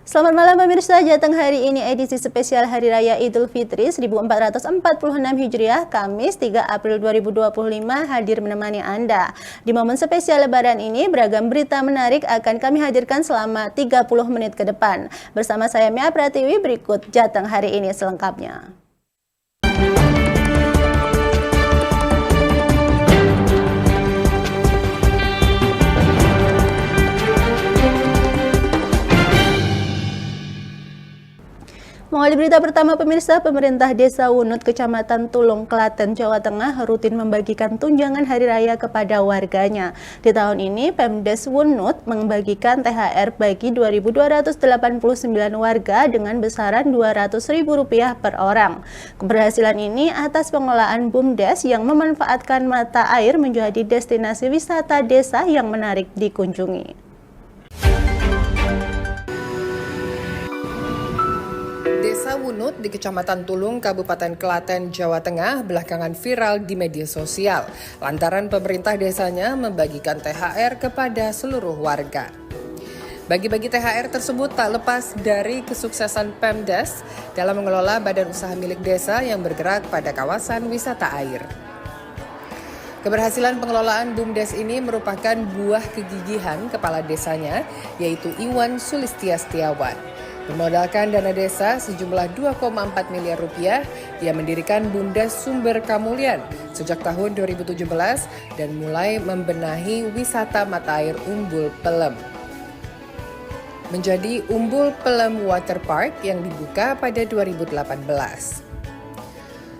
Selamat malam pemirsa, Jateng hari ini edisi spesial Hari Raya Idul Fitri 1446 Hijriah, Kamis 3 April 2025 hadir menemani Anda. Di momen spesial Lebaran ini, beragam berita menarik akan kami hadirkan selama 30 menit ke depan. Bersama saya Mia Pratiwi, berikut Jateng hari ini selengkapnya. Mengawali berita pertama pemirsa, pemerintah Desa Wunut, Kecamatan Tulung, Klaten, Jawa Tengah rutin membagikan tunjangan hari raya kepada warganya. Di tahun ini, Pemdes Wunut membagikan THR bagi 2.289 warga dengan besaran Rp200.000 per orang. Keberhasilan ini atas pengelolaan BUMDes yang memanfaatkan mata air menjadi destinasi wisata desa yang menarik dikunjungi. Desa Wunut di Kecamatan Tulung, Kabupaten Klaten, Jawa Tengah belakangan viral di media sosial lantaran pemerintah desanya membagikan THR kepada seluruh warga. Bagi-bagi THR tersebut tak lepas dari kesuksesan Pemdes dalam mengelola badan usaha milik desa yang bergerak pada kawasan wisata air. Keberhasilan pengelolaan BUMDes ini merupakan buah kegigihan kepala desanya, yaitu Iwan Sulistia Setiawan. Bermodalkan dana desa sejumlah Rp2,4 miliar, ia mendirikan BUMDes Sumber Kamulyan sejak tahun 2017 dan mulai membenahi wisata mata air Umbul Pelem. Menjadi Umbul Pelem Water Park yang dibuka pada 2018.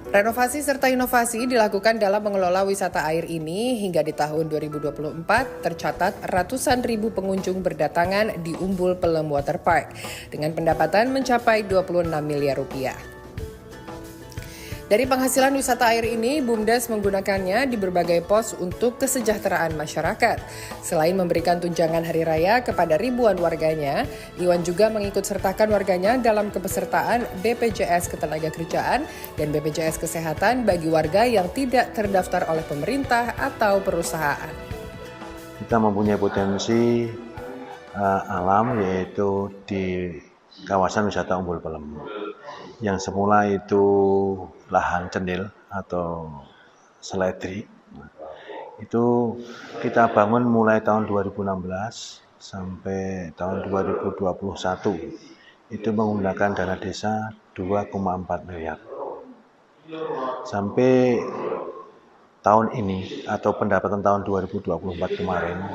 Renovasi serta inovasi dilakukan dalam mengelola wisata air ini hingga di tahun 2024 tercatat ratusan ribu pengunjung berdatangan di Umbul Pelem Water Park dengan pendapatan mencapai Rp26 miliar. Dari penghasilan wisata air ini, BUMDes menggunakannya di berbagai pos untuk kesejahteraan masyarakat. Selain memberikan tunjangan hari raya kepada ribuan warganya, Iwan juga mengikut sertakan warganya dalam kepesertaan BPJS Ketenagakerjaan dan BPJS Kesehatan bagi warga yang tidak terdaftar oleh pemerintah atau perusahaan. Kita mempunyai potensi alam yaitu di kawasan wisata Umbul Pelem. Yang semula itu lahan cenil atau seledri, itu kita bangun mulai tahun 2016 sampai tahun 2021, itu menggunakan dana desa 2,4 miliar. Sampai tahun ini atau pendapatan tahun 2024 kemarin,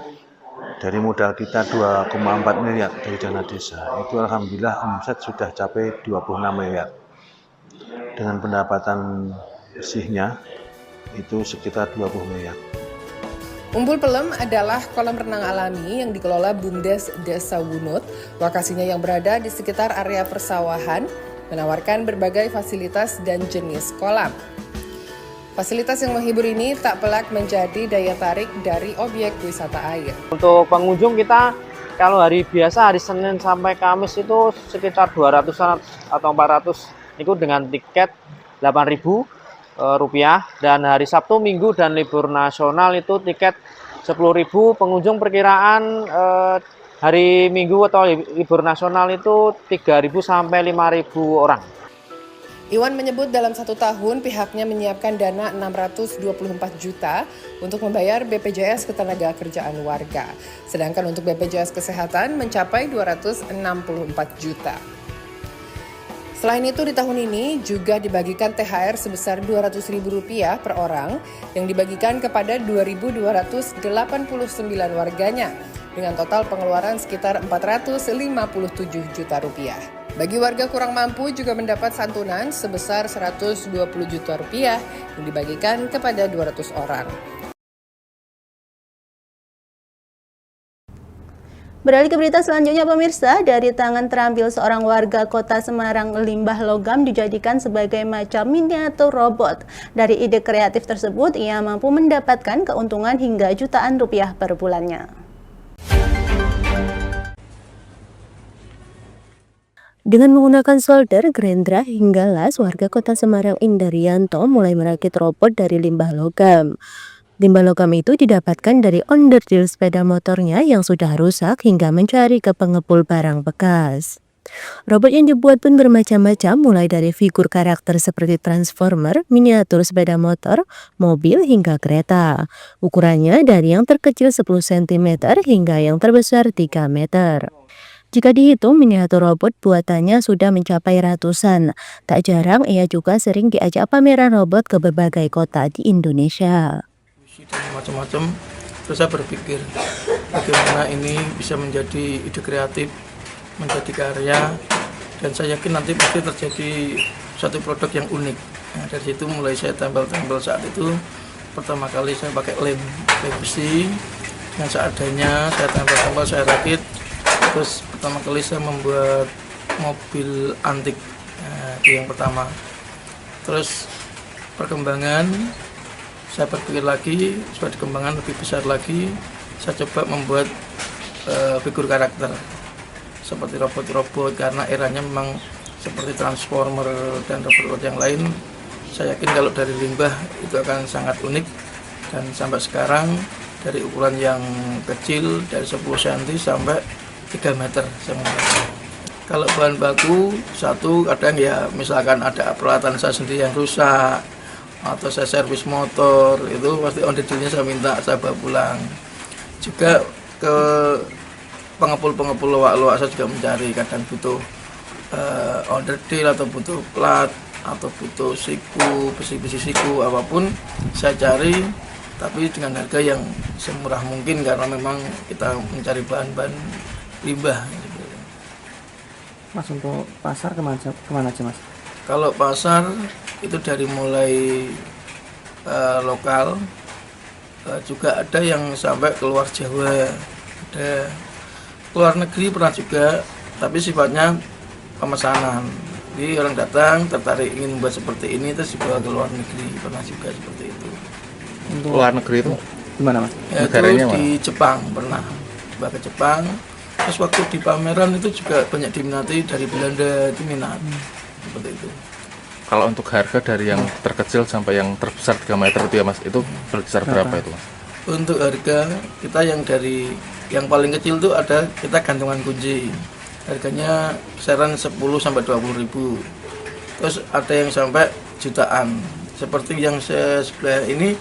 dari modal kita 2,4 miliar dari dana desa, itu alhamdulillah omset sudah capai 26 miliar. Dengan pendapatan bersihnya itu sekitar 20 miliar. Umbul Pelem adalah kolam renang alami yang dikelola BUMDes Desa Wunut. Lokasinya yang berada di sekitar area persawahan, menawarkan berbagai fasilitas dan jenis kolam. Fasilitas yang menghibur ini tak pelak menjadi daya tarik dari objek wisata air. Untuk pengunjung kita, kalau hari biasa, hari Senin sampai Kamis itu sekitar 200-an atau 400, itu dengan tiket Rp8.000, dan hari Sabtu, Minggu, dan libur nasional itu tiket Rp10.000. Pengunjung perkiraan hari Minggu atau libur nasional itu 3.000 sampai 5.000 orang. Iwan menyebut dalam 1 tahun pihaknya menyiapkan dana 624 juta untuk membayar BPJS Ketenagakerjaan warga. Sedangkan untuk BPJS Kesehatan mencapai 264 juta. Selain itu di tahun ini juga dibagikan THR sebesar Rp200.000 per orang yang dibagikan kepada 2.289 warganya dengan total pengeluaran sekitar Rp457 juta. Bagi warga kurang mampu juga mendapat santunan sebesar Rp120 juta yang dibagikan kepada 200 orang. Beralih ke berita selanjutnya pemirsa, dari tangan terampil seorang warga kota Semarang, limbah logam dijadikan sebagai macam miniatur robot. Dari ide kreatif tersebut, ia mampu mendapatkan keuntungan hingga jutaan rupiah per bulannya. Dengan menggunakan solder, gerendra, hingga las, warga kota Semarang Indarianto mulai merakit robot dari limbah logam. Limbah logam itu didapatkan dari onderdil sepeda motornya yang sudah rusak hingga mencari ke pengepul barang bekas. Robot yang dibuat pun bermacam-macam, mulai dari figur karakter seperti Transformer, miniatur sepeda motor, mobil, hingga kereta. Ukurannya dari yang terkecil 10 cm hingga yang terbesar 3 meter. Jika dihitung, miniatur robot buatannya sudah mencapai ratusan. Tak jarang ia juga sering diajak pameran robot ke berbagai kota di Indonesia. Dan macam-macam, terus saya berpikir bagaimana ini bisa menjadi ide kreatif, menjadi karya, dan saya yakin nanti pasti terjadi suatu produk yang unik. Nah, dari situ mulai saya tempel-tempel. Saat itu pertama kali saya pakai lem besi, dengan seadanya saya tempel-tempel, saya rakit. Terus pertama kali saya membuat mobil antik, nah, itu yang pertama. Terus perkembangan, saya berpikir lagi supaya dikembangkan lebih besar lagi, saya coba membuat figur karakter seperti robot-robot, karena eranya memang seperti Transformer dan robot-robot yang lain. Saya yakin kalau dari limbah itu akan sangat unik, dan sampai sekarang dari ukuran yang kecil dari 10 cm sampai 3 meter saya membuat. Kalau bahan baku satu, kadang ya misalkan ada peralatan saya sendiri yang rusak atau saya servis motor, itu pasti on the deal-nya saya minta, saya bawa pulang. Juga ke pengepul-pengepul loak-loak saya juga mencari, kadang butuh on the deal atau butuh plat atau butuh siku, besi-besi siku, apapun saya cari, tapi dengan harga yang semurah mungkin karena memang kita mencari bahan-bahan limbah. Mas, untuk pasar kemana aja Mas? Kalau pasar itu dari mulai lokal, juga ada yang sampai keluar Jawa, ada keluar negeri pernah juga, tapi sifatnya pemesanan. Jadi orang datang tertarik ingin membuat seperti ini terus dibawa ke luar negeri, pernah juga seperti itu. Untuk Luar negeri itu gimana Mas? Ya, negaranya itu di Jepang pernah, dibawa ke Jepang. Terus waktu di pameran itu juga banyak diminati dari Belanda, itu minat seperti itu. kalau untuk harga dari yang terkecil sampai yang terbesar 3 meter itu ya Mas, itu berkisar berapa itu Mas? Untuk harga kita yang dari yang paling kecil itu ada kita gantungan kunci, harganya kisaran 10 sampai 20 ribu. Terus ada yang sampai jutaan, seperti yang saya sebelah ini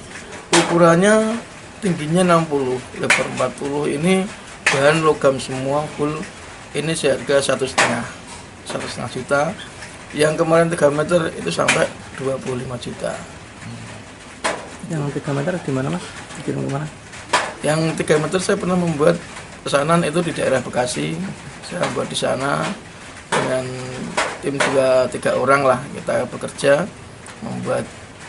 ukurannya tingginya 60, lebar 40, ini bahan logam semua full, ini seharga 1,5 juta. Yang kemarin 3 meter itu sampai 25 juta. Yang 3 meter di mana Mas? Dikirim kemana? Yang 3 meter saya pernah membuat pesanan itu di daerah Bekasi. Saya buat di sana dengan tim 2-3 orang lah, kita bekerja membuat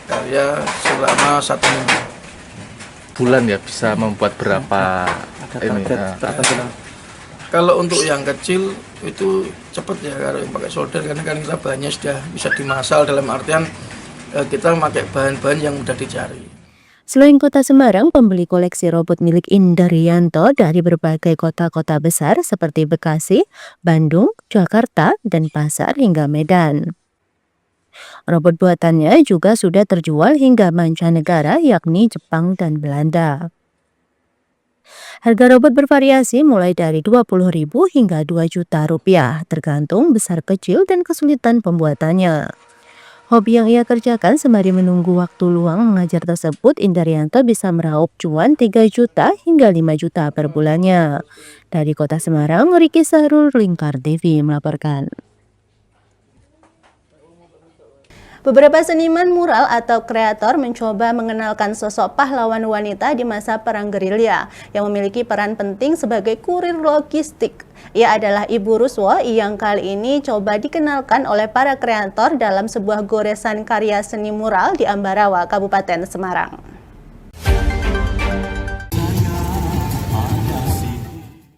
karya selama 1 minggu. Bulan ya bisa membuat berapa Ada ini? target tertentu. Kalau untuk yang kecil itu cepat ya, kalau yang pakai solder, karena kan kita bahannya sudah bisa dimasal, dalam artian kita memakai bahan-bahan yang mudah dicari. Selain kota Semarang, pembeli koleksi robot milik Indrianto dari berbagai kota-kota besar seperti Bekasi, Bandung, Jakarta, dan Pasar hingga Medan. Robot buatannya juga sudah terjual hingga mancanegara, yakni Jepang dan Belanda. Harga robot bervariasi mulai dari 20.000 hingga 2 juta rupiah, tergantung besar kecil dan kesulitan pembuatannya. Hobi yang ia kerjakan sembari menunggu waktu luang mengajar tersebut, Indrianto bisa meraup cuan 3 juta hingga 5 juta per bulannya. Dari kota Semarang, Riki Sahrul, Lingkar TV melaporkan. Beberapa seniman mural atau kreator mencoba mengenalkan sosok pahlawan wanita di masa Perang Gerilya yang memiliki peran penting sebagai kurir logistik. Ia adalah Ibu Ruswo yang kali ini coba dikenalkan oleh para kreator dalam sebuah goresan karya seni mural di Ambarawa, Kabupaten Semarang.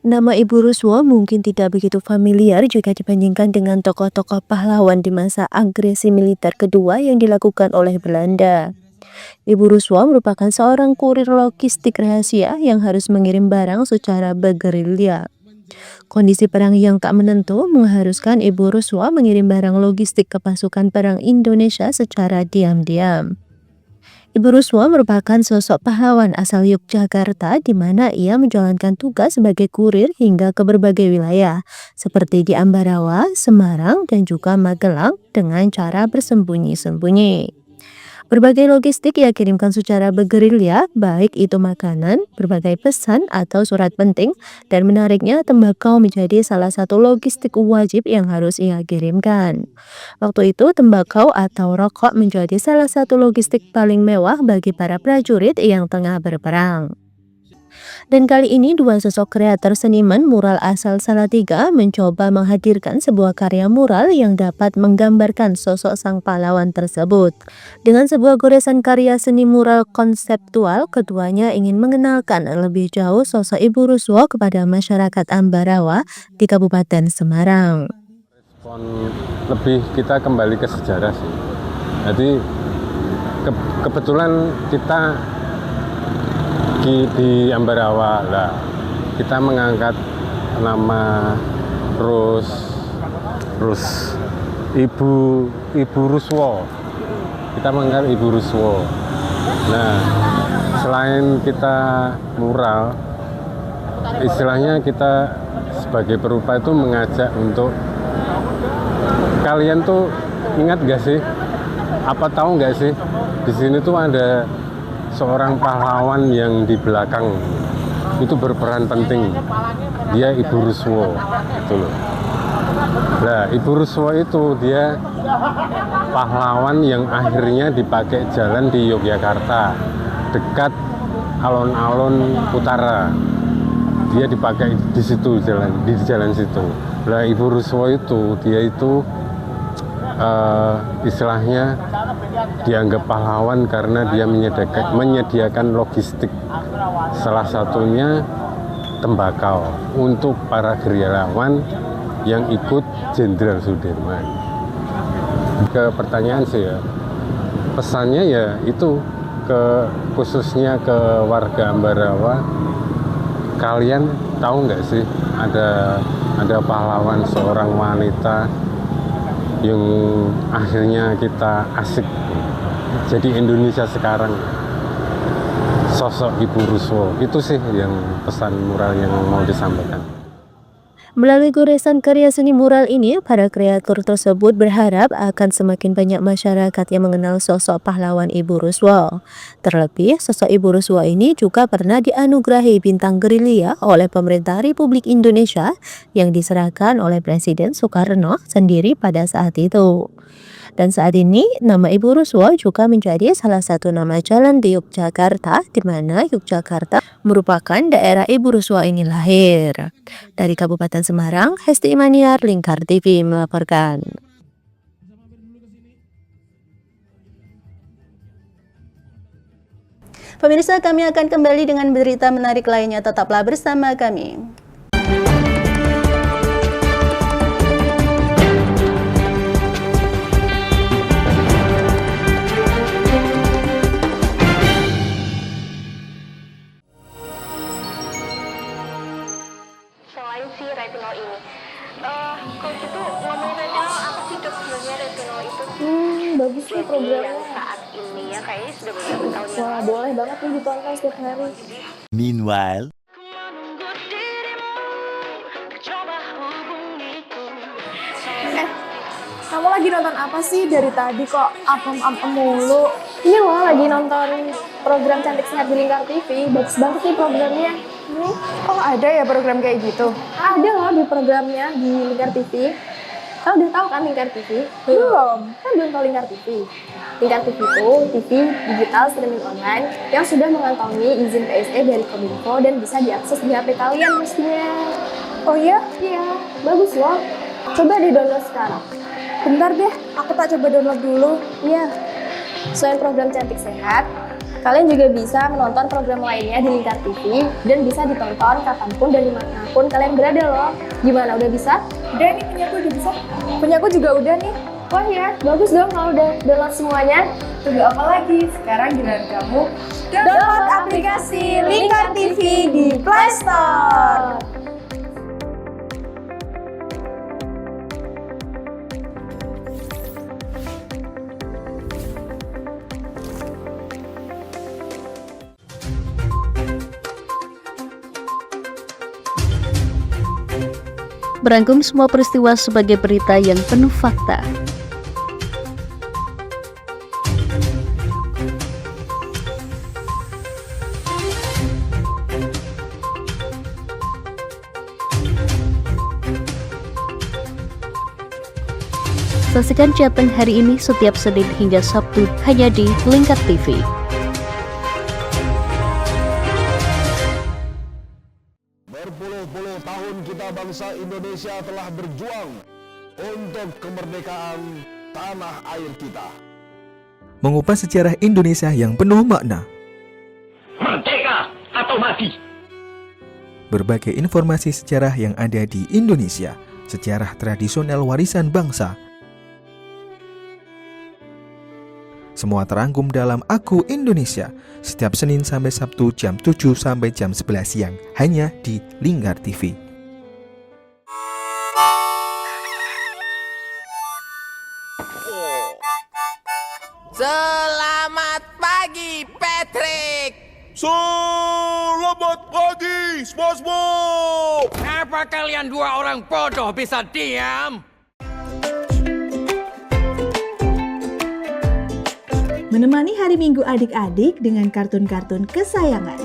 Nama Ibu Ruswo mungkin tidak begitu familiar jika dibandingkan dengan tokoh-tokoh pahlawan di masa agresi militer kedua yang dilakukan oleh Belanda. Ibu Ruswo merupakan seorang kurir logistik rahasia yang harus mengirim barang secara bergerilya. Kondisi perang yang tak menentu mengharuskan Ibu Ruswo mengirim barang logistik ke pasukan perang Indonesia secara diam-diam. Ibu Ruswo merupakan sosok pahlawan asal Yogyakarta di mana ia menjalankan tugas sebagai kurir hingga ke berbagai wilayah seperti di Ambarawa, Semarang, dan juga Magelang dengan cara bersembunyi-sembunyi. Berbagai logistik ia kirimkan secara bergerilya, baik itu makanan, berbagai pesan, atau surat penting, dan menariknya tembakau menjadi salah satu logistik wajib yang harus ia kirimkan. Waktu itu, tembakau atau rokok menjadi salah satu logistik paling mewah bagi para prajurit yang tengah berperang. Dan kali ini dua sosok kreator seniman mural asal Salatiga mencoba menghadirkan sebuah karya mural yang dapat menggambarkan sosok sang pahlawan tersebut. Dengan sebuah goresan karya seni mural konseptual, keduanya ingin mengenalkan lebih jauh sosok Ibu Ruswo kepada masyarakat Ambarawa di Kabupaten Semarang. Lebih kita kembali ke sejarah sih. Jadi kebetulan kita di Ambarawa lah, kita mengangkat nama Ibu Ruswo. Kita mengangkat Ibu Ruswo. Nah, selain kita mural, istilahnya kita sebagai perupa itu mengajak untuk kalian tuh ingat gak sih? Apa tahu nggak sih? Di sini tuh ada seorang pahlawan yang di belakang itu berperan penting. Dia Ibu Ruswo, gitu loh. Nah, Ibu Ruswo itu dia pahlawan yang akhirnya dipakai jalan di Yogyakarta, dekat alun-alun utara. Dia dipakai di situ di jalan situ. Nah, Ibu Ruswo itu dia itu istilahnya dianggap pahlawan karena dia menyediakan logistik, salah satunya tembakau untuk para gerilyawan yang ikut Jenderal Sudirman. Ke pertanyaan sih ya, pesannya ya itu khususnya ke warga Ambarawa, kalian tahu nggak sih ada pahlawan seorang wanita yang akhirnya kita asik jadi Indonesia sekarang, sosok Ibu Ruswo. Itu sih yang pesan mural yang mau disampaikan. Melalui goresan karya seni mural ini, para kreator tersebut berharap akan semakin banyak masyarakat yang mengenal sosok pahlawan Ibu Ruswo. Terlebih, sosok Ibu Ruswo ini juga pernah dianugerahi bintang gerilya oleh pemerintah Republik Indonesia yang diserahkan oleh Presiden Soekarno sendiri pada saat itu. Dan saat ini, nama Ibu Ruswo juga menjadi salah satu nama jalan di Yogyakarta, di mana Yogyakarta merupakan daerah Ibu Ruswo ini lahir. Dari Kabupaten Semarang, Hesti Imaniar, Lingkar TV melaporkan. Pemirsa, kami akan kembali dengan berita menarik lainnya. Tetaplah bersama kami. Selain si retinol ini, kalau gitu ngomongin retinol, apa sih dok sebenarnya retinol itu? Bagus sih programnya. Yang saat ini ya kayaknya sudah beberapa tahun yang Wah, boleh banget nih ditonton setiap hari. Meanwhile, Kamu lagi nonton apa sih dari tadi kok apem-apem mulu? Ini loh lagi nonton program Cantik Sehat di Lingkar TV. Bagus banget sih programnya. Oh, ada ya program kayak gitu? Ada loh di programnya di Lingkar TV. Kau udah tahu kan Lingkar TV? Belum. Kan belum tahu Lingkar TV. Lingkar TV itu TV digital streaming online yang sudah mengantongi izin PSE dari Kominfo dan bisa diakses di HP kalian mestinya. Oh iya? Iya, bagus loh. Coba di-download sekarang. Bentar deh, aku tak coba download dulu. Iya. Selain program Cantik Sehat, kalian juga bisa menonton program lainnya di Lingkar TV dan bisa ditonton kapanpun dan dimanapun kalian berada loh. Gimana, udah bisa? Udah nih, punyaku udah bisa. Punyaku juga udah nih. Wah ya, bagus dong kalau udah download semuanya. Tunggu apa lagi? Sekarang giliran kamu download aplikasi Lingkar TV di Play Store. merangkum semua peristiwa sebagai berita yang penuh fakta. Saksikan Jateng hari ini setiap Senin hingga Sabtu hanya di Lingkar TV. Berpuluh-puluh tahun kita bangsa Indonesia telah berjuang untuk kemerdekaan tanah air kita. Mengupas sejarah Indonesia yang penuh makna. Merdeka atau mati. Berbagai informasi sejarah yang ada di Indonesia, sejarah tradisional warisan bangsa. Semua terangkum dalam Aku Indonesia, setiap Senin sampai Sabtu jam 7 sampai jam 11 siang, hanya di Lingkar TV. Selamat pagi, Patrick. Selamat pagi, SpongeBob. Apa kalian dua orang bodoh bisa diam? Menemani hari Minggu adik-adik dengan kartun-kartun kesayangan.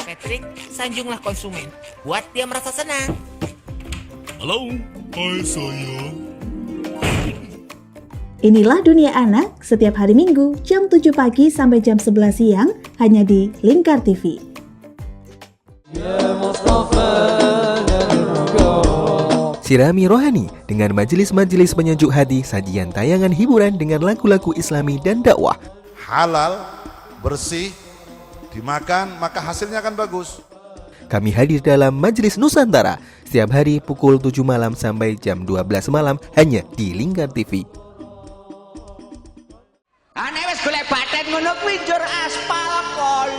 Patrick, sanjunglah konsumen. Buat dia merasa senang. Halo, hai sayang. Inilah Dunia Anak setiap hari Minggu jam 7 pagi sampai jam 11 siang hanya di Lingkar TV. Sirami rohani dengan majelis-majelis penyejuk hati, sajian tayangan hiburan dengan lagu-lagu Islami dan dakwah. Halal, bersih, dimakan maka hasilnya akan bagus. Kami hadir dalam Majelis Nusantara setiap hari pukul 7 malam sampai jam 12 malam hanya di Lingkar TV. Ane wis golek baten ngono kuwi njur aspal kon.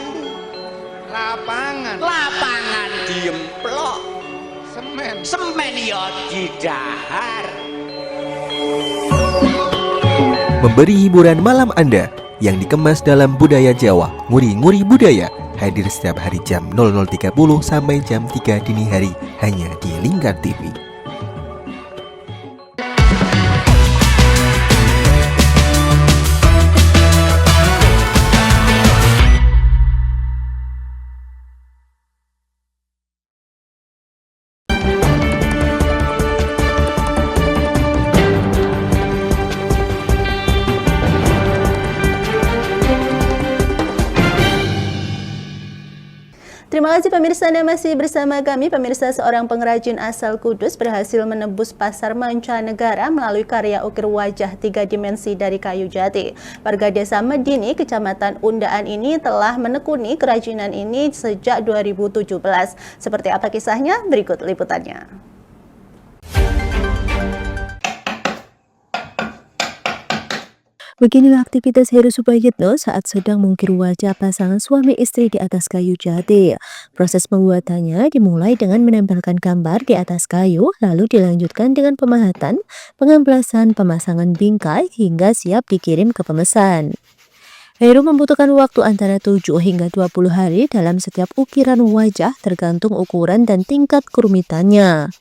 Lapangan diemplok. Semen ya didahar. Memberi hiburan malam Anda yang dikemas dalam budaya Jawa, nguri-nguri budaya, hadir setiap hari jam 00.30 sampai jam 3 dini hari hanya di Lingkar TV. Terima kasih pemirsa, Anda masih bersama kami. Pemirsa, seorang pengrajin asal Kudus berhasil menembus pasar mancanegara melalui karya ukir wajah 3 dimensi dari kayu jati. Warga desa Medini, Kecamatan Undaan ini telah menekuni kerajinan ini sejak 2017. Seperti apa kisahnya? Berikut liputannya. Beginilah aktivitas Heru Suprayitno saat sedang mengukir wajah pasangan suami istri di atas kayu jati. Proses pembuatannya dimulai dengan menempelkan gambar di atas kayu, lalu dilanjutkan dengan pemahatan, pengamplasan, pemasangan bingkai hingga siap dikirim ke pemesan. Heru membutuhkan waktu antara 7 hingga 20 hari dalam setiap ukiran wajah tergantung ukuran dan tingkat kerumitannya.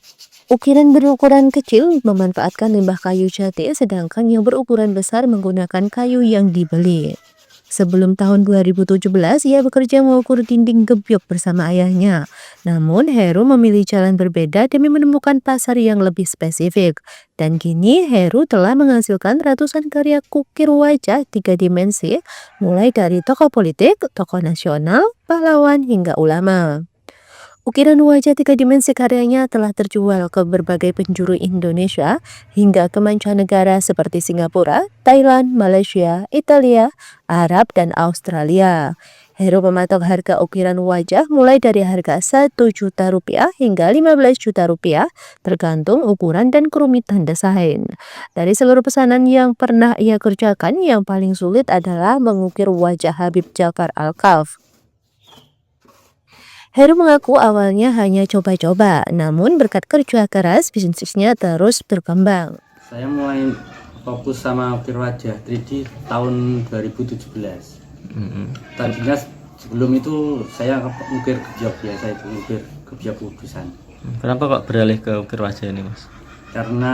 Ukiran berukuran kecil memanfaatkan limbah kayu jati, sedangkan yang berukuran besar menggunakan kayu yang dibeli. Sebelum tahun 2017, ia bekerja mengukur dinding gebyok bersama ayahnya. Namun, Heru memilih jalan berbeda demi menemukan pasar yang lebih spesifik. Dan kini, Heru telah menghasilkan ratusan karya ukir wajah 3 dimensi, mulai dari tokoh politik, tokoh nasional, pahlawan, hingga ulama. Ukiran wajah 3 dimensi karyanya telah terjual ke berbagai penjuru Indonesia hingga ke mancanegara seperti Singapura, Thailand, Malaysia, Italia, Arab, dan Australia. Heru mematok harga ukiran wajah mulai dari harga Rp1 juta hingga Rp15 juta tergantung ukuran dan kerumitan desain. Dari seluruh pesanan yang pernah ia kerjakan, yang paling sulit adalah mengukir wajah Habib Jafar Al-Kaf. Heru mengaku awalnya hanya coba-coba, namun berkat kerja keras, bisnisnya terus berkembang. Saya mulai fokus sama ukir wajah 3D tahun 2017. Tadinya sebelum itu saya ukir gebyok biasa, itu ukir gebyok kudusan. Kenapa kok beralih ke ukir wajah ini, Mas? Karena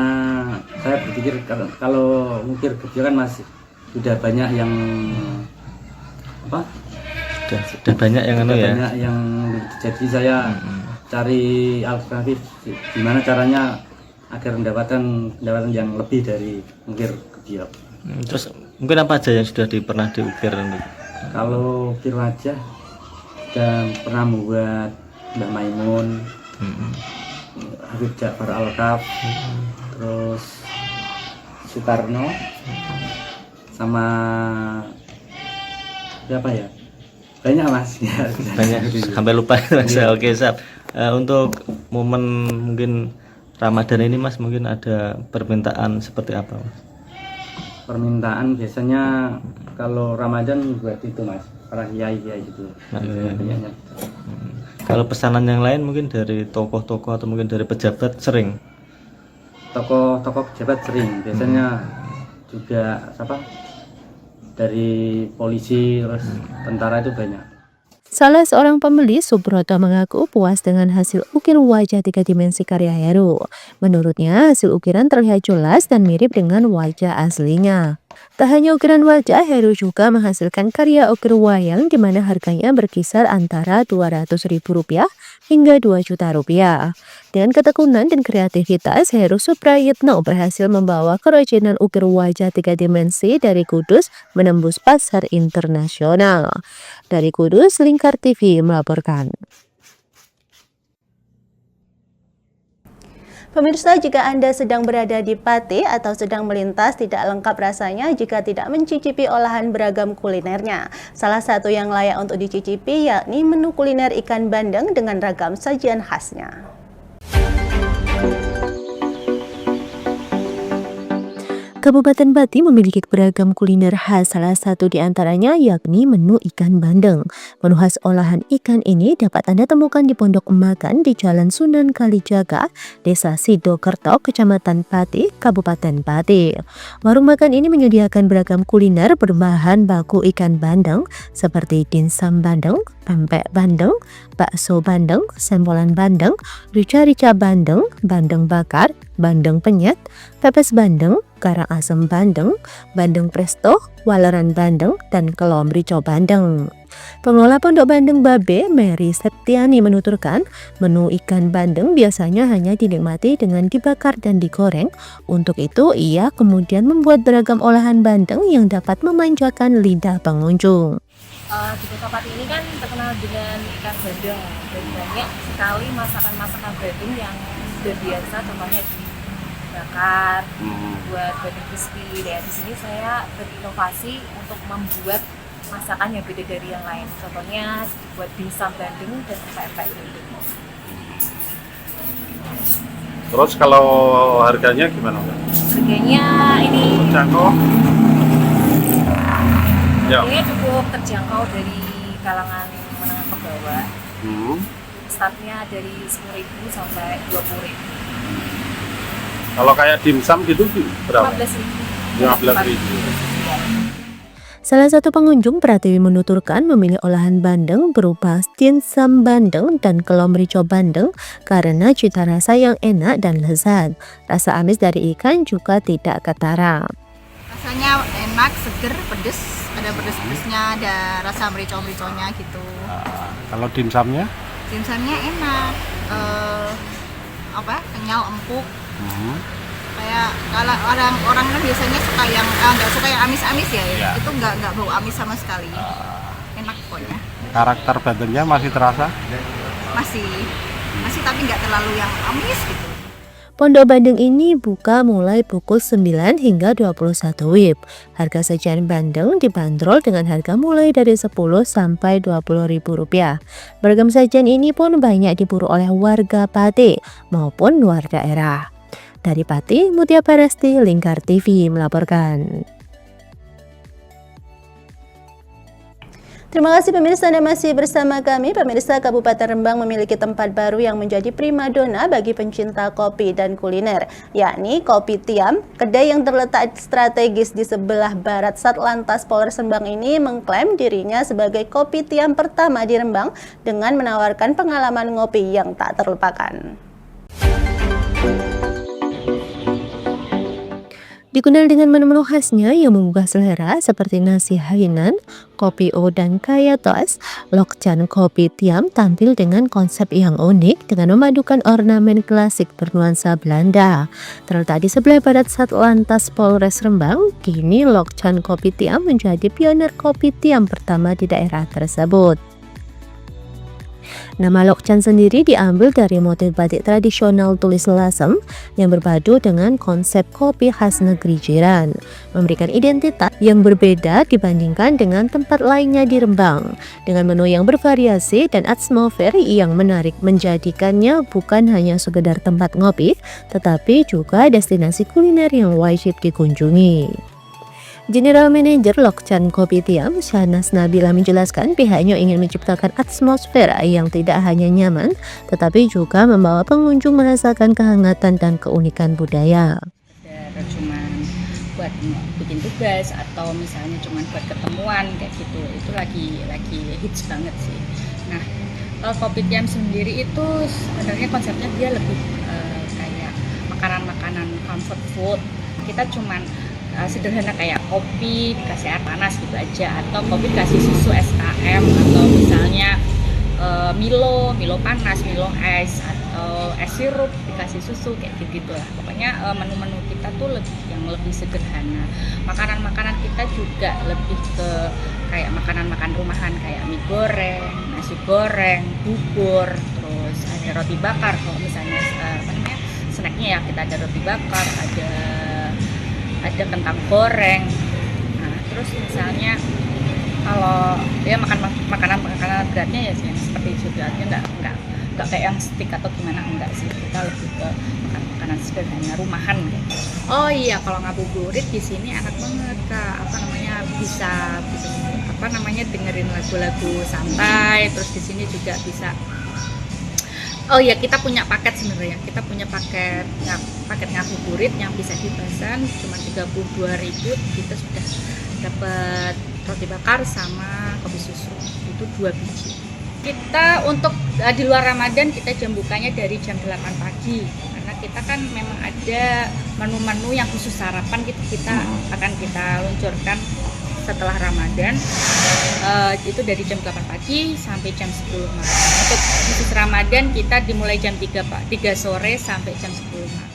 saya berpikir kalau ukir wajah kan masih sudah banyak yang apa? Sudah banyak yang banyak yang jadi saya cari alternatif gimana caranya agar mendapatkan yang lebih dari ukir wajah. Terus mungkin apa aja yang sudah pernah diukir? Kalau ukir wajah dan pernah membuat Mbah Maimun, Habib Ja'far Al-Kaf, terus Soekarno, sama siapa ya? Banyak Mas. Ya, banyak sampai lupa Mas. Oke, Sap. Untuk momen mungkin Ramadan ini Mas, mungkin ada permintaan seperti apa, Mas? Permintaan biasanya kalau Ramadan buat itu Mas, para kiai gitu. Banyaknya. Kalau pesanan yang lain mungkin dari tokoh-tokoh atau mungkin dari pejabat sering. Tokoh-tokoh pejabat sering. Biasanya juga apa? Dari polisi terus tentara itu banyak. Salah seorang pembeli, Subroto, mengaku puas dengan hasil ukir wajah 3 dimensi karya Heru. Menurutnya, hasil ukiran terlihat jelas dan mirip dengan wajah aslinya. Tak hanya ukiran wajah, Heru juga menghasilkan karya ukir wayang di mana harganya berkisar antara Rp200.000 hingga Rp2 juta. Dengan ketekunan dan kreativitas, Heru Suprayitno berhasil membawa kerajinan ukir wajah 3 dimensi dari Kudus menembus pasar internasional. Dari Kudus, Lingkar TV melaporkan. Pemirsa, jika Anda sedang berada di Pati atau sedang melintas, tidak lengkap rasanya jika tidak mencicipi olahan beragam kulinernya. Salah satu yang layak untuk dicicipi yakni menu kuliner ikan bandeng dengan ragam sajian khasnya. Kabupaten Pati memiliki beragam kuliner khas, salah satu di antaranya yakni menu ikan bandeng. Menu khas olahan ikan ini dapat Anda temukan di Pondok Makan di Jalan Sunan Kalijaga, Desa Sidokerto, Kecamatan Pati, Kabupaten Pati. Warung makan ini menyediakan beragam kuliner berbahan baku ikan bandeng seperti dimsum bandeng, pempek bandeng, bakso bandeng, sempolan bandeng, rica-rica bandeng, bandeng bakar, bandeng penyet, pepes bandeng, karang asem bandeng, bandeng presto, waleran bandeng, dan kelom rico bandeng. Pengelola Pondok Bandeng Babe, Mary Septiani, menuturkan menu ikan bandeng biasanya hanya dinikmati dengan dibakar dan digoreng. Untuk itu, ia kemudian membuat beragam olahan bandeng yang dapat memanjakan lidah pengunjung. Di Kota Pati ini kan terkenal dengan ikan bandeng dan banyak sekali masakan-masakan bandeng yang sudah biasa, contohnya dibakar, buat bandeng crispy. Dan di sini saya berinovasi untuk membuat masakan yang beda dari yang lain. Contohnya buat dimsum bandeng dan pempek bandeng. Terus kalau harganya gimana? Harganya ini terjangkau? Harganya cukup terjangkau dari kalangan menengah ke bawah. Startnya dari 10.000 sampai 20.000. Kalau kayak dimsum gitu berapa? 15.000. Salah satu pengunjung, Pratiwi, menuturkan memilih olahan bandeng berupa dimsum bandeng dan kelom rico bandeng karena cita rasa yang enak dan lezat. Rasa amis dari ikan juga tidak ketara. Rasanya enak, seger, pedes, ada pedes-pedesnya, ada rasa merico-mericonya gitu. Kalau dimsumnya? Dimsumnya enak, kenyal, empuk. Kayak kalau orang kan biasanya suka yang nggak suka yang amis-amis ya. Itu nggak bau amis sama sekali. Enak pokoknya. Karakter bandengnya masih terasa? Masih tapi nggak terlalu yang amis gitu. Pondok Bandeng ini buka mulai pukul 9 hingga 21 WIB. Harga sajian bandeng dibanderol dengan harga mulai dari 10 sampai 20.000 rupiah. Beragam sajian ini pun banyak diburu oleh warga Pati maupun luar daerah. Dari Pati, Mutia Paresti, Lingkar TV melaporkan. Terima kasih pemirsa, Anda masih bersama kami. Pemirsa, Kabupaten Rembang memiliki tempat baru yang menjadi primadona bagi pencinta kopi dan kuliner, yakni Kopi Tiam. Kedai yang terletak strategis di sebelah barat Satlantas Polres Rembang ini mengklaim dirinya sebagai Kopi Tiam pertama di Rembang dengan menawarkan pengalaman ngopi yang tak terlupakan. Dikenal dengan menu-menu khasnya yang menggugah selera seperti nasi Hainan, kopi O, dan kaya tos, Lokchan Kopi Tiam tampil dengan konsep yang unik dengan memadukan ornamen klasik bernuansa Belanda. Terletak di sebelah barat Satlantas Polres Rembang, kini Lokchan Kopi Tiam menjadi pionir kopi tiam pertama di daerah tersebut. Nama Lokchan sendiri diambil dari motif batik tradisional tulis lasem yang berpadu dengan konsep kopi khas negeri jiran, memberikan identitas yang berbeda dibandingkan dengan tempat lainnya di Rembang, dengan menu yang bervariasi dan atmosfer yang menarik menjadikannya bukan hanya sekedar tempat ngopi, tetapi juga destinasi kuliner yang wajib dikunjungi. General Manager Lokchan Kopi Tiam, Syahnas Nabila menjelaskan pihaknya ingin menciptakan atmosfer yang tidak hanya nyaman, tetapi juga membawa pengunjung merasakan kehangatan dan keunikan budaya. Cuman buat bikin tugas atau misalnya cuman buat ketemuan kayak gitu, itu lagi hits banget sih. Nah, kalau Kopi Tiam sendiri itu sebenarnya konsepnya dia lebih kayak makanan-makanan comfort food. Kita cuman sederhana kayak kopi dikasih air panas gitu aja, atau kopi dikasih susu SKM, atau misalnya Milo panas, Milo es, atau es sirup dikasih susu kayak gitu lah. Pokoknya menu-menu kita tuh yang lebih sederhana. Makanan-makanan kita juga lebih ke kayak makanan-makanan rumahan kayak mie goreng, nasi goreng, bubur, terus ada roti bakar. Kalau misalnya snacknya ya kita ada roti bakar, ada kentang goreng. Nah, terus misalnya kalau dia makanan beratnya ya sih seperti itu aja, nggak kayak yang stick atau gimana, enggak sih. Kita lebih ke makanan sederhana rumahan gitu. Oh iya, kalau ngabuburit di sini enak banget Kak. Bisa dengerin lagu-lagu santai. Terus di sini juga bisa. Oh iya, kita punya paket sebenarnya. Kita punya paket ngabuburit yang bisa dipesan cuma 32.000, kita sudah dapat roti bakar sama kopi susu. Itu 2 biji. Kita untuk di luar Ramadan kita jam bukanya dari jam 8 pagi. Karena kita kan memang ada menu-menu yang khusus sarapan kita akan kita luncurkan setelah Ramadan, itu dari jam 8 pagi sampai jam 10 malam. Untuk khusus Ramadan kita dimulai jam 3 sore sampai jam 10 malam.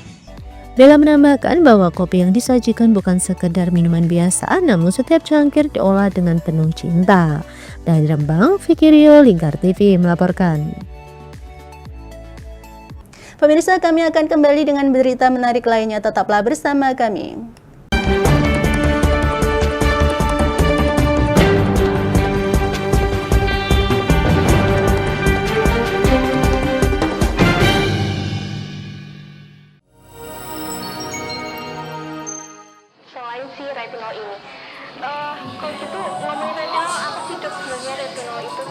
Bella menambahkan bahwa kopi yang disajikan bukan sekedar minuman biasa, namun setiap cangkir diolah dengan penuh cinta. Dari Rembang, Vicky Rio, Lingkar TV melaporkan. Pemirsa, kami akan kembali dengan berita menarik lainnya. Tetaplah bersama kami. Selain si retinol ini, kalau gitu ngomongin retinol, apa sih dok sebenarnya retinol itu?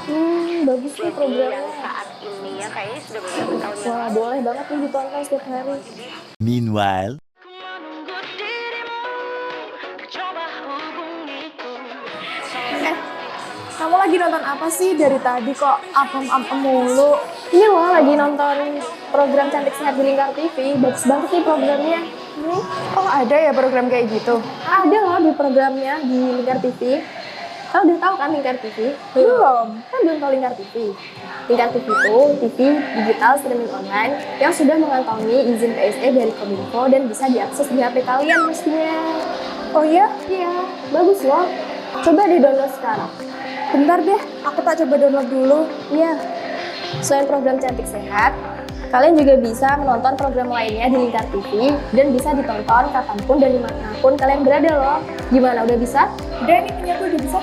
Bagus sih programnya. Yang saat ini ya kayaknya sudah beberapa tahun yang Wah, boleh banget nih ditonton setiap hari. Meanwhile, Kamu lagi nonton apa sih dari tadi kok apem-apem mulu? Ini loh lagi nonton program Cantik Sehat di Lingkar TV. Bagus banget nih programnya. Oh, ada ya program kayak gitu? Ada loh di programnya di Lingkar TV. Kau udah tahu kan Lingkar TV? Belum. Kan belum tahu Lingkar TV. Lingkar TV itu TV digital streaming online yang sudah mengantongi izin PSE dari Kominfo dan bisa diakses di HP kalian mestinya. Oh iya? Iya, bagus loh. Coba di-download sekarang. Bentar deh, aku tak coba download dulu. Iya. Selain program Cantik Sehat, kalian juga bisa menonton program lainnya di Lingkar TV dan bisa ditonton kapanpun dan dimanapun kalian berada loh. Gimana, udah bisa? Udah nih, punyaku udah bisa.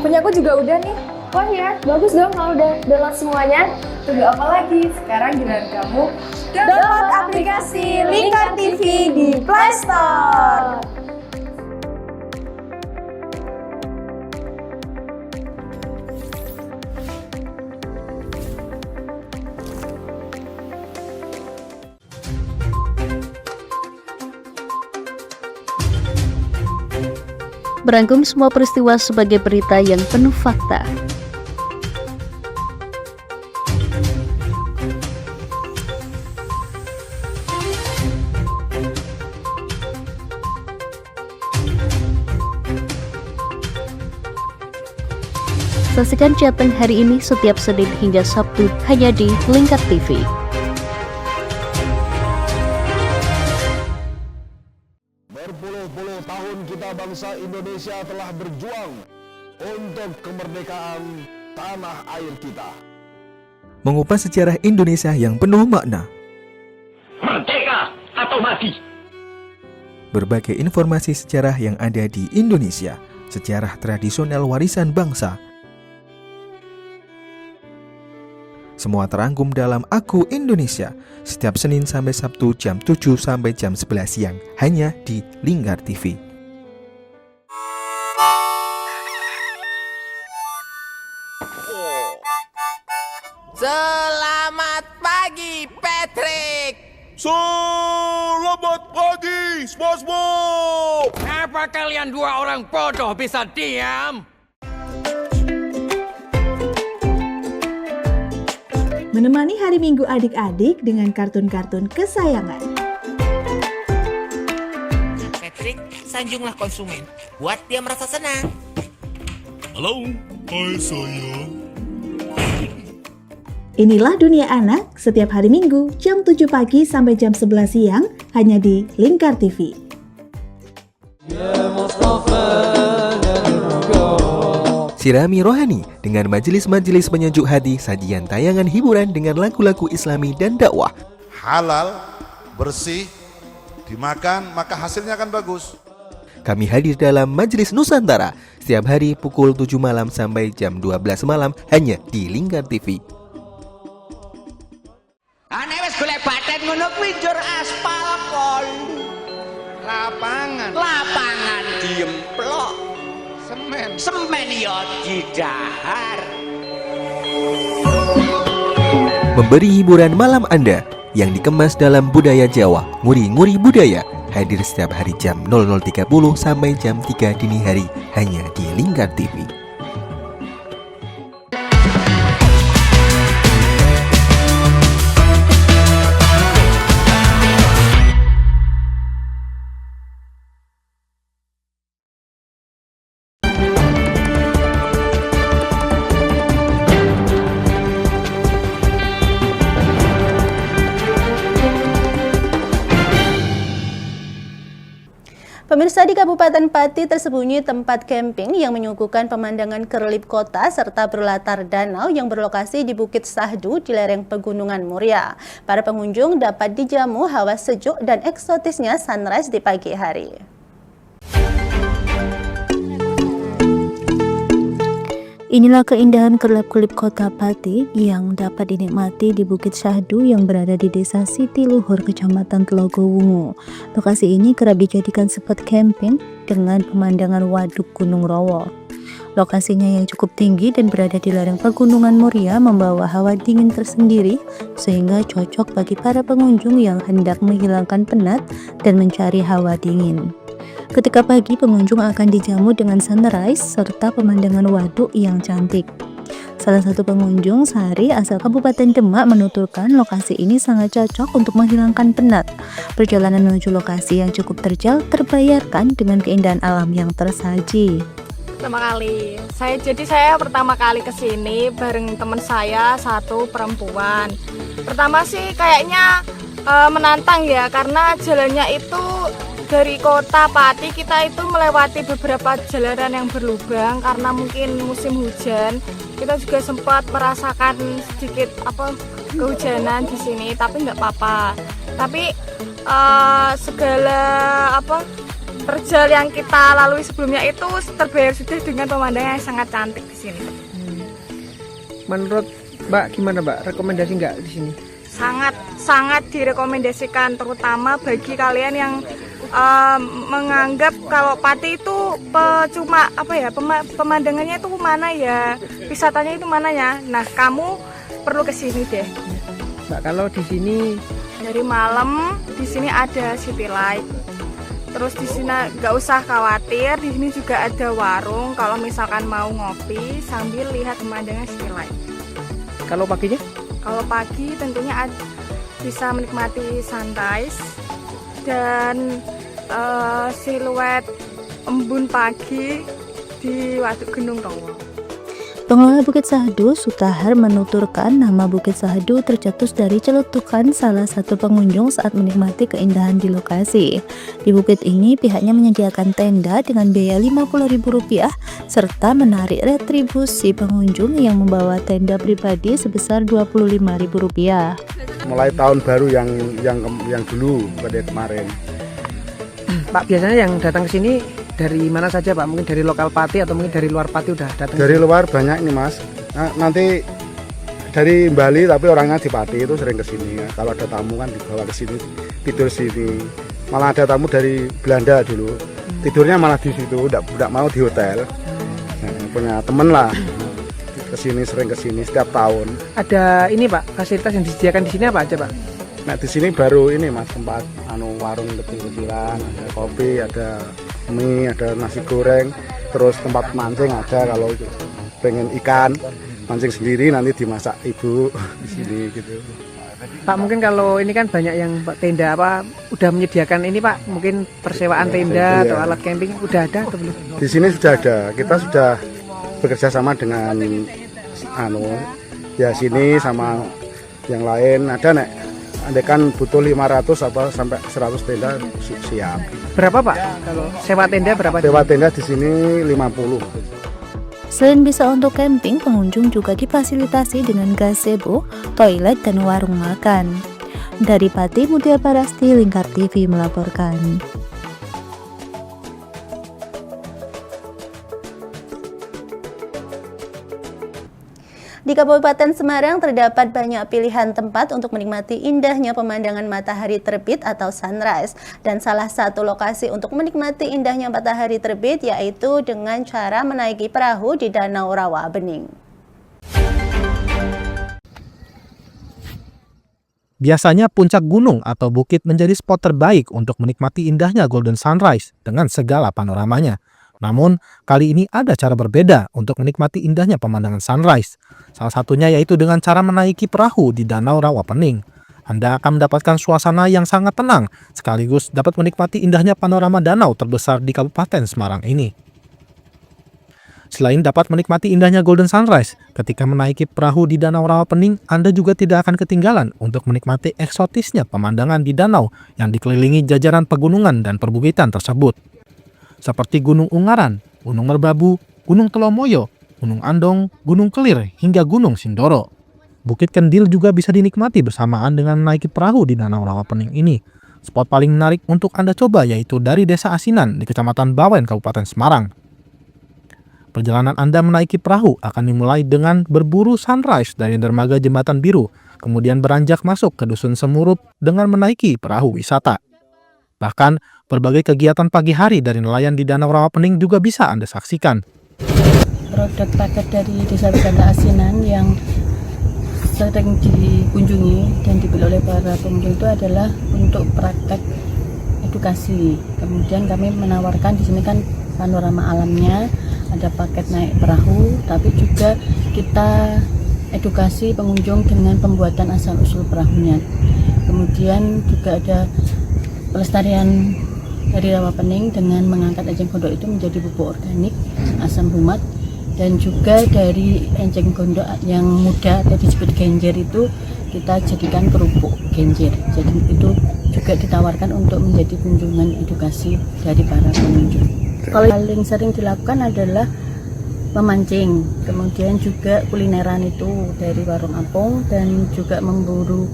Punyaku juga udah nih. Oh iya, bagus dong kalau udah download semuanya. Tunggu apa lagi? Sekarang giliran kamu download aplikasi Lingkar TV di Play Store. Merangkum semua peristiwa sebagai berita yang penuh fakta. Saksikan Jateng hari ini setiap Senin hingga Sabtu hanya di Lingkar TV. Berpuluh-puluh tahun kita bangsa Indonesia telah berjuang untuk kemerdekaan tanah air kita. Mengupas sejarah Indonesia yang penuh makna. Merdeka atau mati. Berbagai informasi sejarah yang ada di Indonesia, sejarah tradisional warisan bangsa. Semua terangkum dalam Aku Indonesia, setiap Senin sampai Sabtu jam 7 sampai jam 11 siang, hanya di Lingkar TV. Selamat pagi, Patrick. Selamat pagi, SpongeBob. Apa kalian dua orang bodoh bisa diam? Menemani hari Minggu adik-adik dengan kartun-kartun kesayangan. Patrick, sanjunglah konsumen. Buat dia merasa senang. Halo, hai sayang. Inilah Dunia Anak setiap hari Minggu jam 7 pagi sampai jam 11 siang hanya di Lingkar TV. Sirami rohani dengan majelis-majelis penyejuk hati, sajian tayangan hiburan dengan lagu-lagu Islami dan dakwah. Halal, bersih, dimakan maka hasilnya akan bagus. Kami hadir dalam Majelis Nusantara setiap hari pukul 7 malam sampai jam 12 malam hanya di Lingkar TV. Ane wis golek baten ngono kuwi njur aspal kon. Lapangan diemplok. Semen ya didahar. Memberi hiburan malam Anda yang dikemas dalam budaya Jawa, nguri-nguri budaya, hadir setiap hari jam 00.30 sampai jam 3 dini hari hanya di Lingkar TV. Pemirsa, di Kabupaten Pati tersembunyi tempat camping yang menyuguhkan pemandangan kerlip kota serta berlatar danau yang berlokasi di Bukit Sahdu di lereng Pegunungan Muria. Para pengunjung dapat dijamu hawa sejuk dan eksotisnya sunrise di pagi hari. Inilah keindahan kelap-kelip kota Pati yang dapat dinikmati di Bukit Sahdu yang berada di Desa Siti Luhur, Kecamatan Telogowungu. Lokasi ini kerap dijadikan spot camping dengan pemandangan waduk Gunung Rowo. Lokasinya yang cukup tinggi dan berada di lereng Pegunungan Muria membawa hawa dingin tersendiri sehingga cocok bagi para pengunjung yang hendak menghilangkan penat dan mencari hawa dingin. Ketika pagi, pengunjung akan dijamu dengan sunrise serta pemandangan waduk yang cantik. Salah satu pengunjung, Sari, asal Kabupaten Demak, menuturkan lokasi ini sangat cocok untuk menghilangkan penat. Perjalanan menuju lokasi yang cukup terjal terbayarkan dengan keindahan alam yang tersaji. Saya pertama kali kesini bareng teman saya satu perempuan. Pertama sih kayaknya menantang ya, karena jalannya itu dari kota Pati kita itu melewati beberapa jalanan yang berlubang karena mungkin musim hujan. Kita juga sempat merasakan sedikit kehujanan di sini, tapi nggak apa-apa. Tapi segala terjal yang kita lalui sebelumnya itu terbayar sudah dengan pemandangan yang sangat cantik di sini. Menurut Mbak gimana Mbak? Rekomendasi nggak di sini? Sangat direkomendasikan, terutama bagi kalian yang menganggap kalau Pati itu cuma pemandangannya itu mana ya, wisatanya itu mana ya. Nah, kamu perlu ke sini deh. Mbak, kalau di sini dari malam di sini ada city light. Terus di sini nggak usah khawatir, di sini juga ada warung kalau misalkan mau ngopi sambil lihat pemandangan city light. Kalau paginya? Kalau pagi tentunya bisa menikmati sunrise dan siluet embun pagi di Waduk Gunung Rowo. Pengelola Bukit Sahdu, Sutahar, menuturkan nama Bukit Sahdu tercetus dari celutukan salah satu pengunjung saat menikmati keindahan di lokasi. Di bukit ini pihaknya menyediakan tenda dengan biaya Rp50.000 serta menarik retribusi pengunjung yang membawa tenda pribadi sebesar Rp25.000. Mulai tahun baru yang dulu pada kemarin. Pak, biasanya yang datang ke sini dari mana saja Pak? Mungkin dari lokal Pati atau mungkin dari luar Pati udah datang? Dari luar banyak ini Mas. Nah, nanti dari Bali tapi orangnya di Pati itu sering kesini ya. Kalau ada tamu kan dibawa ke sini, tidur sini. Malah ada tamu dari Belanda dulu, tidurnya malah di situ, tidak mau di hotel. Nah, punya temen lah, kesini sering kesini setiap tahun. Ada ini Pak, fasilitas yang disediakan di sini apa aja Pak? Nah di sini baru ini Mas, tempat warung kecil-kecilan, ada kopi, ada mie, ada nasi goreng, terus tempat mancing ada kalau pengen ikan mancing sendiri nanti dimasak ibu di sini gitu. Pak, mungkin kalau ini kan banyak yang tenda apa udah menyediakan ini Pak, mungkin persewaan tenda atau alat camping udah ada atau belum? Di sini sudah ada, kita sudah bekerja sama dengan ya sini sama yang lain ada nek. Andai kan butuh 500 apa sampai 100 tenda siap. Berapa Pak? Kalau sewa tenda berapa? Sewa tenda di sini 50. Selain bisa untuk camping, pengunjung juga difasilitasi dengan gazebo, toilet, dan warung makan. Dari Pati, Mutia Parasti, Lingkar TV melaporkan. Di Kabupaten Semarang terdapat banyak pilihan tempat untuk menikmati indahnya pemandangan matahari terbit atau sunrise. Dan salah satu lokasi untuk menikmati indahnya matahari terbit yaitu dengan cara menaiki perahu di Danau Rawa Bening. Biasanya puncak gunung atau bukit menjadi spot terbaik untuk menikmati indahnya golden sunrise dengan segala panoramanya. Namun, kali ini ada cara berbeda untuk menikmati indahnya pemandangan sunrise. Salah satunya yaitu dengan cara menaiki perahu di Danau Rawa Pening. Anda akan mendapatkan suasana yang sangat tenang, sekaligus dapat menikmati indahnya panorama danau terbesar di Kabupaten Semarang ini. Selain dapat menikmati indahnya golden sunrise, ketika menaiki perahu di Danau Rawa Pening, Anda juga tidak akan ketinggalan untuk menikmati eksotisnya pemandangan di danau yang dikelilingi jajaran pegunungan dan perbukitan tersebut. Seperti Gunung Ungaran, Gunung Merbabu, Gunung Telomoyo, Gunung Andong, Gunung Kelir, hingga Gunung Sindoro. Bukit Kendil juga bisa dinikmati bersamaan dengan menaiki perahu di Danau Rawa Pening ini. Spot paling menarik untuk Anda coba yaitu dari Desa Asinan di Kecamatan Bawen, Kabupaten Semarang. Perjalanan Anda menaiki perahu akan dimulai dengan berburu sunrise dari dermaga Jembatan Biru, kemudian beranjak masuk ke Dusun Semurup dengan menaiki perahu wisata. Bahkan, berbagai kegiatan pagi hari dari nelayan di Danau Rawa Pening juga bisa Anda saksikan. Produk paket dari Desa Wisata Asinan yang sering dikunjungi dan dibeli oleh para pengunjung itu adalah untuk praktek edukasi. Kemudian kami menawarkan di sini kan panorama alamnya, ada paket naik perahu, tapi juga kita edukasi pengunjung dengan pembuatan asal-usul perahunya. Kemudian juga ada pelestarian dari Rawa Pening dengan mengangkat enceng gondok itu menjadi pupuk organik, asam humat, dan juga dari enceng gondok yang muda atau disebut genjer itu kita jadikan kerupuk genjer. Jadi itu juga ditawarkan untuk menjadi kunjungan edukasi dari para pengunjung. Kalau paling sering dilakukan adalah memancing, kemudian juga kulineran itu dari warung apung, dan juga memburu.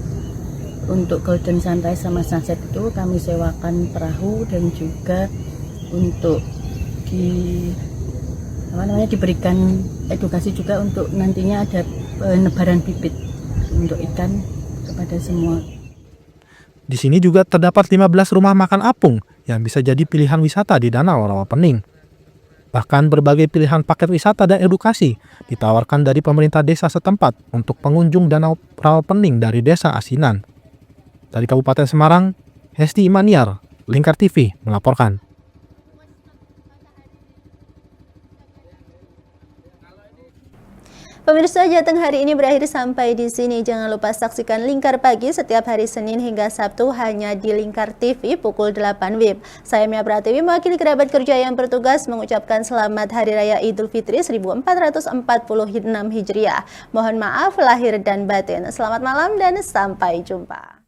Untuk golden sunrise sama sunset itu kami sewakan perahu dan juga untuk diberikan edukasi juga untuk nantinya ada penebaran bibit untuk ikan kepada semua. Di sini juga terdapat 15 rumah makan apung yang bisa jadi pilihan wisata di Danau Rawa Pening. Bahkan berbagai pilihan paket wisata dan edukasi ditawarkan dari pemerintah desa setempat untuk pengunjung Danau Rawa Pening dari Desa Asinan. Dari Kabupaten Semarang, Hesti Imaniar, Lingkar TV melaporkan. Pemirsa, Jateng hari ini berakhir sampai di sini. Jangan lupa saksikan Lingkar Pagi setiap hari Senin hingga Sabtu hanya di Lingkar TV pukul 8 WIB. Saya Mia Pratiwi mewakili kerabat kerja yang bertugas mengucapkan selamat Hari Raya Idul Fitri 1446 Hijriah. Mohon maaf lahir dan batin. Selamat malam dan sampai jumpa.